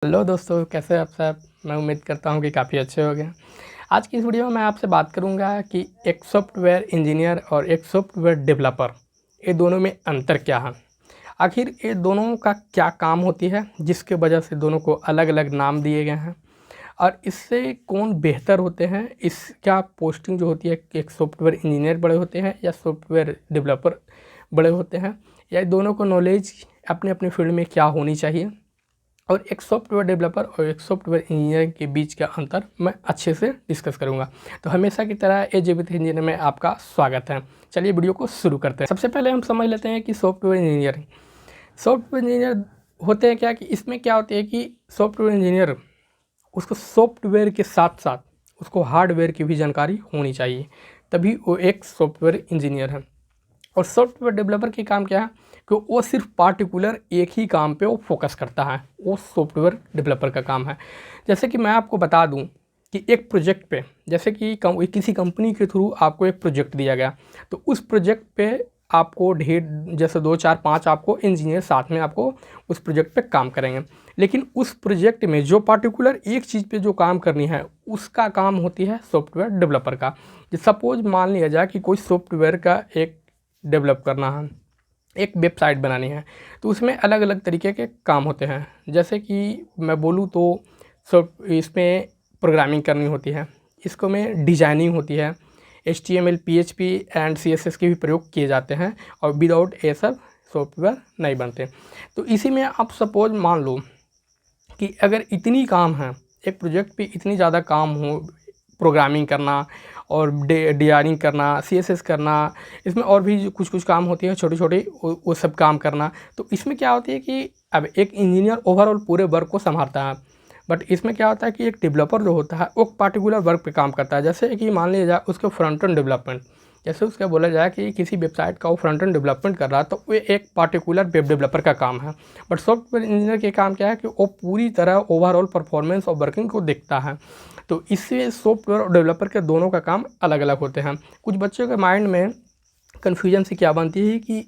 Hello दोस्तों, कैसे हैं आप सब। मैं उम्मीद करता हूँ कि काफ़ी अच्छे होंगे। आज की इस वीडियो में मैं आपसे बात करूँगा कि एक सॉफ्टवेयर इंजीनियर और एक सॉफ्टवेयर डेवलपर, ये दोनों में अंतर क्या है। आखिर ये दोनों का क्या काम होती है जिसके वजह से दोनों को अलग अलग नाम दिए गए हैं, और इससे कौन बेहतर होते हैं। इसका पोस्टिंग जो होती है कि एक सॉफ्टवेयर इंजीनियर बड़े होते हैं या सॉफ्टवेयर डेवलपर बड़े होते हैं, या दोनों को नॉलेज अपने अपने फील्ड में क्या होनी चाहिए, और एक सॉफ्टवेयर डेवलपर और एक सॉफ्टवेयर इंजीनियर के बीच का अंतर मैं अच्छे से डिस्कस करूंगा। तो हमेशा की तरह एजेविथ इंजीनियर में आपका स्वागत है। चलिए वीडियो को शुरू करते हैं। सबसे पहले हम समझ लेते हैं कि सॉफ्टवेयर इंजीनियर होते हैं क्या। कि इसमें क्या होती है कि सॉफ्टवेयर इंजीनियर, उसको सॉफ्टवेयर के साथ साथ उसको हार्डवेयर की भी जानकारी होनी चाहिए, तभी वो एक सॉफ्टवेयर इंजीनियर है। और सॉफ्टवेयर डेवलपर की काम क्या है कि वो सिर्फ पार्टिकुलर एक ही काम पे वो फोकस करता है, वो सॉफ्टवेयर डेवलपर का काम है। जैसे कि मैं आपको बता दूं कि एक प्रोजेक्ट पे, जैसे कि किसी कंपनी के थ्रू आपको एक प्रोजेक्ट दिया गया, तो उस प्रोजेक्ट पे आपको ढेर, जैसे 2 4 5 आपको इंजीनियर साथ में आपको उस प्रोजेक्ट पे काम करेंगे। लेकिन उस प्रोजेक्ट में जो पार्टिकुलर एक चीज़ पे जो काम करनी है, उसका काम होती है सॉफ्टवेयर डेवलपर का। सपोज मान लिया जाए कि कोई सॉफ्टवेयर का एक डेवलप करना है, एक वेबसाइट बनानी है, तो उसमें अलग अलग तरीके के काम होते हैं। जैसे कि मैं बोलूँ तो सब इसमें प्रोग्रामिंग करनी होती है, इसको में डिजाइनिंग होती है, HTML PHP एंड CSS के भी प्रयोग किए जाते हैं, और विदाउट ये सब सॉफ्टवेयर नहीं बनते। तो इसी में आप सपोज मान लो कि अगर इतनी काम है, एक प्रोजेक्ट पे इतनी ज़्यादा काम हो, प्रोग्रामिंग करना और डिजाइनिंग करना, CSS करना, इसमें और भी कुछ कुछ काम होती है छोटे छोटे, वो सब काम करना। तो इसमें क्या होती है कि अब एक इंजीनियर ओवरऑल पूरे वर्क को संभालता है, बट इसमें क्या होता है कि एक डेवलपर जो होता है वो पर्टिकुलर वर्क पे काम करता है। जैसे कि मान लिया जाए उसके फ्रंट एंड डेवलपमेंट, जैसे उसका बोला जाए कि किसी वेबसाइट का वो फ्रंट एंड डेवलपमेंट कर रहा है, तो वो एक पार्टिकुलर वेब डेवलपर का काम है। बट सॉफ्टवेयर इंजीनियर के काम क्या है कि वो पूरी तरह ओवरऑल परफॉर्मेंस और वर्किंग को देखता है। तो इससे सॉफ्टवेयर और डेवलपर के दोनों का काम अलग अलग होते हैं। कुछ बच्चों के माइंड में कन्फ्यूजन से क्या बनती है कि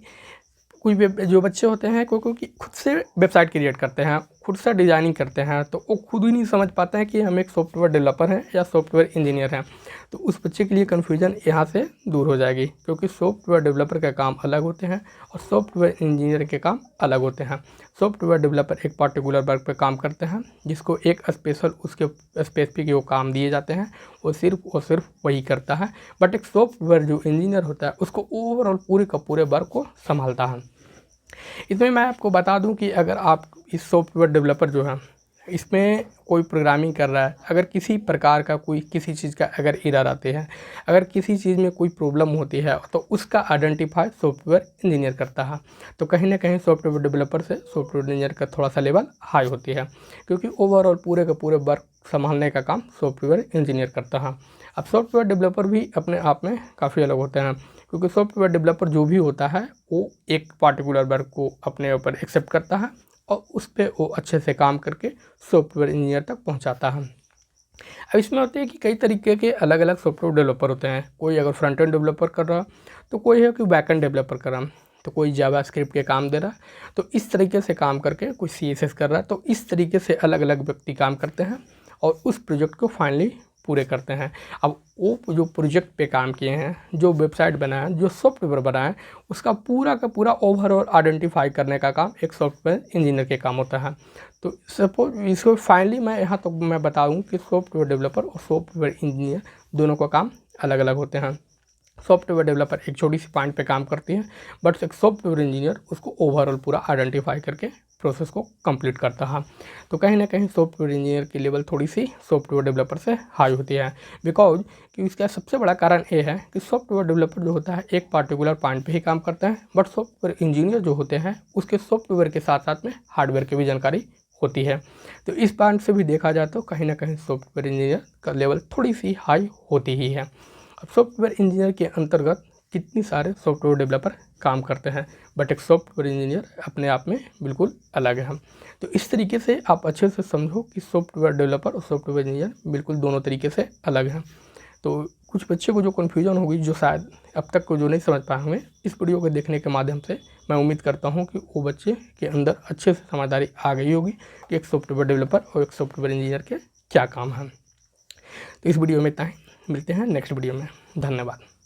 कुछ जो बच्चे होते हैं कोई कोई खुद से वेबसाइट क्रिएट करते हैं, खुद से डिज़ाइनिंग करते हैं, तो वो खुद ही नहीं समझ पाते हैं कि हम एक सॉफ्टवेयर डेवलपर हैं या सॉफ्टवेयर इंजीनियर हैं। तो उस बच्चे के लिए कन्फ्यूजन यहाँ से दूर हो जाएगी, क्योंकि सॉफ्टवेयर डेवलपर का काम अलग होते हैं और सॉफ्टवेयर इंजीनियर के काम अलग होते हैं। सॉफ्टवेयर डेवलपर एक पार्टिकुलर वर्क पे काम करते हैं, जिसको एक स्पेशल उसके स्पेसिफिक वो काम दिए जाते हैं, वो सिर्फ वही करता है। बट एक सॉफ्टवेयर जो इंजीनियर होता है उसको ओवरऑल पूरे का पूरे वर्क को संभालता है। इसमें मैं आपको बता दूं कि अगर आप इस सॉफ्टवेयर डेवलपर जो है, इसमें कोई प्रोग्रामिंग कर रहा है, अगर किसी प्रकार का कोई किसी चीज़ का अगर एरर आते हैं, अगर किसी चीज़ में कोई प्रॉब्लम होती है, तो उसका आइडेंटिफाई सॉफ्टवेयर इंजीनियर करता है। तो कहीं ना कहीं सॉफ्टवेयर डेवलपर से सॉफ्टवेयर इंजीनियर का थोड़ा सा लेवल हाई होती है, क्योंकि ओवरऑल पूरे का पूरे वर्क संभालने का काम सॉफ्टवेयर इंजीनियर करता है। अब सॉफ्टवेयर डेवलपर भी अपने आप में काफ़ी अलग होते हैं, क्योंकि सॉफ्टवेयर डेवलपर जो भी होता है वो एक पार्टिकुलर वर्क को अपने ऊपर एक्सेप्ट करता है और उस पर वो अच्छे से काम करके सॉफ्टवेयर इंजीनियर तक पहुंचाता है। अब इसमें होते हैं कि कई तरीके के अलग अलग सॉफ्टवेयर डेवलपर होते हैं। कोई अगर फ्रंट एंड डेवलपर कर रहा, तो कोई है कि बैक एंड डेवलपर कर रहा, तो कोई जावा स्क्रिप्ट के काम दे रहा, तो इस तरीके से काम करके कोई CSS कर रहा है। तो इस तरीके से अलग अलग व्यक्ति काम करते हैं और उस प्रोजेक्ट को फाइनली पूरे करते हैं। अब वो जो प्रोजेक्ट पे काम किए हैं, जो वेबसाइट बनाया, जो सॉफ्टवेयर बनाया, उसका पूरा का पूरा ओवरऑल आइडेंटिफाई करने का काम एक सॉफ्टवेयर इंजीनियर के काम होता है। तो सपोज इसको फाइनली मैं यहाँ तक मैं बताऊँ कि सॉफ्टवेयर डेवलपर और सॉफ्टवेयर इंजीनियर दोनों का काम अलग अलग होते हैं। सॉफ्टवेयर डेवलपर एक छोटी सी पॉइंट पे काम करती है, बट एक सॉफ्टवेयर इंजीनियर उसको ओवरऑल पूरा आइडेंटिफाई करके प्रोसेस को कंप्लीट करता है। तो कहीं ना कहीं सॉफ्टवेयर इंजीनियर की लेवल थोड़ी सी सॉफ्टवेयर डेवलपर से हाई होती है, बिकॉज कि इसका सबसे बड़ा कारण ये है कि सॉफ्टवेयर डेवलपर जो होता है एक पार्टिकुलर पॉइंट पे ही काम करता है, बट सॉफ्टवेयर इंजीनियर जो होते हैं उसके सॉफ्टवेयर के साथ साथ में हार्डवेयर की भी जानकारी होती है। तो इस पॉइंट से भी देखा जाए तो कहीं ना कहीं सॉफ्टवेयर इंजीनियर का लेवल थोड़ी सी हाई होती ही है। अब सॉफ्टवेयर इंजीनियर के अंतर्गत कितनी सारे सॉफ्टवेयर डेवलपर काम करते हैं, बट एक सॉफ्टवेयर इंजीनियर अपने आप में बिल्कुल अलग है। तो इस तरीके से आप अच्छे से समझो कि सॉफ्टवेयर डेवलपर और सॉफ्टवेयर इंजीनियर बिल्कुल दोनों तरीके से अलग हैं। तो कुछ बच्चे को जो कन्फ्यूजन होगी, जो शायद अब तक को जो नहीं समझ पाए होंगे, इस वीडियो को देखने के माध्यम से मैं उम्मीद करता हूं कि वो बच्चे के अंदर अच्छे से समझदारी आ गई होगी कि एक सॉफ्टवेयर डेवलपर और एक सॉफ्टवेयर इंजीनियर के क्या काम हैं। तो इस वीडियो में इतना ही, मिलते हैं नेक्स्ट वीडियो में। धन्यवाद।